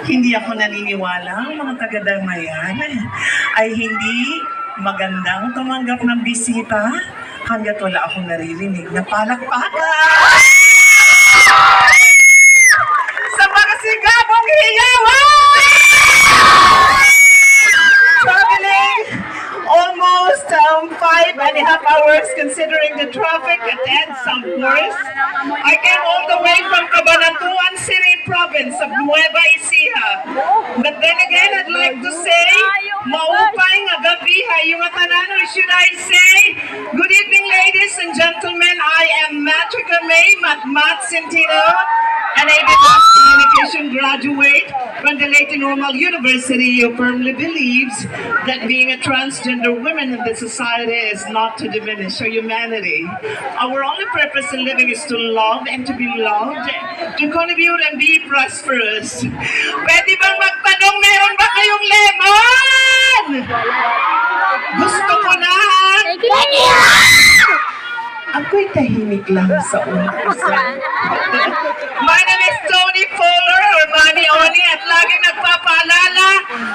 Hindi ako naniniwala ang mga taga-Damayan ay hindi magandang tumanggap ng bisita hanggat wala akong naririnig na palakpakan sa mga sigabong hiyawan! Traveling almost 5.5 hours considering the traffic at EDSA, of course. I came all the way from Cabanatuan City province of Nueva Ecija. But then again, I'd like to say, maupay nga gabi hayong tanan, or should I say, good evening ladies and gentlemen, I am Matrica May Matmat Centino, an AD Mass Communication graduate from the Leyte Normal University, who firmly believes that being a transgender woman in this society is not to diminish our humanity. Our only purpose in living is to love and to be loved, to contribute and be prosperous. Pwede bang magtanong, meron ba kayong lemon? Gusto ko na! Ako'y tahimik lang sa umakusan. My name is Tony Fuller or Manny Oni at laging nagpapaalala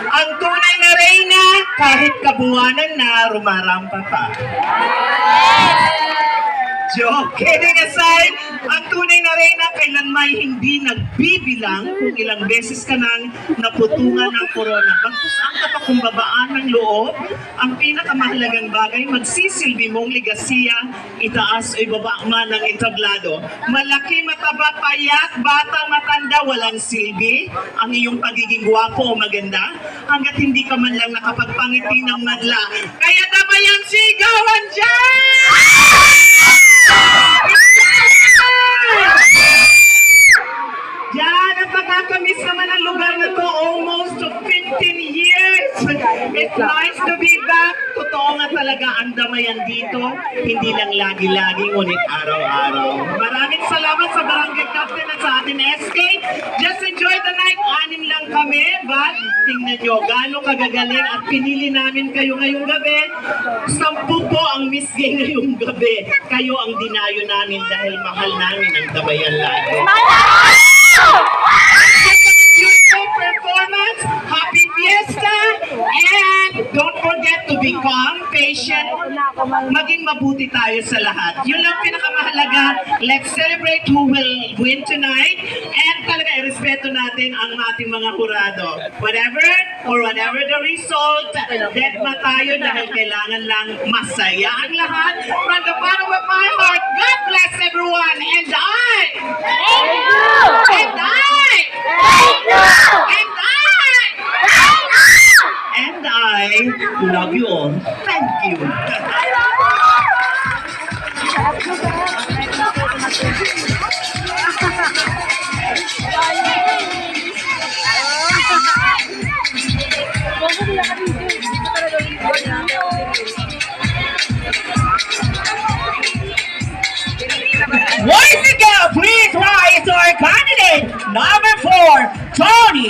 ang tunay na reyna kahit kabuwanan na rumarampa pa. Joke, kidding aside, ang tunay na reyna kailanman hindi nagbibilang kung ilang beses ka nang naputungan ng corona. Bagkus ang kapakumbabaan ng loob, ang pinakamahalagang bagay, magsisilbi mong ligasiya, itaas o ibaba man ng entablado. Malaki, mataba, payat, bata, matanda, walang silbi, ang iyong pagiging gwapo o maganda, hanggat hindi ka man lang nakapagpangiti ng madla. Kaya Damayan sigawan dyan! Yan, at nakakamiss naman ang lugar na to, almost 15 years. It's nice to be back. Totoo nga talaga ang Damayan dito, hindi lang lagi-lagi, ngunit araw-araw. Maraming salamat sa barangay captain at sa atin SK. Just enjoy the night. 6 lang kami, but tingnan nyo, gaano kagagaling at pinili namin kayo ngayong gabi. 10 po ang Miss Gay ngayong gabi. Kayo ang dinayo namin dahil mahal namin ang Damayan lagi. Beautiful performance, happy fiesta, and don't forget to be calm, patient, maging mabuti tayo sa lahat. Yun lang pinakamahalaga. Let's celebrate who will win tonight, and talaga irespeto natin ang ating mga hurado. Whatever the result, deadma tayo dahil kailangan lang masaya ang lahat. From the bottom of my heart, God bless everyone, and I, and I love you all. Thank you. Boys and girls, please rise to our candidate, number 4, Tony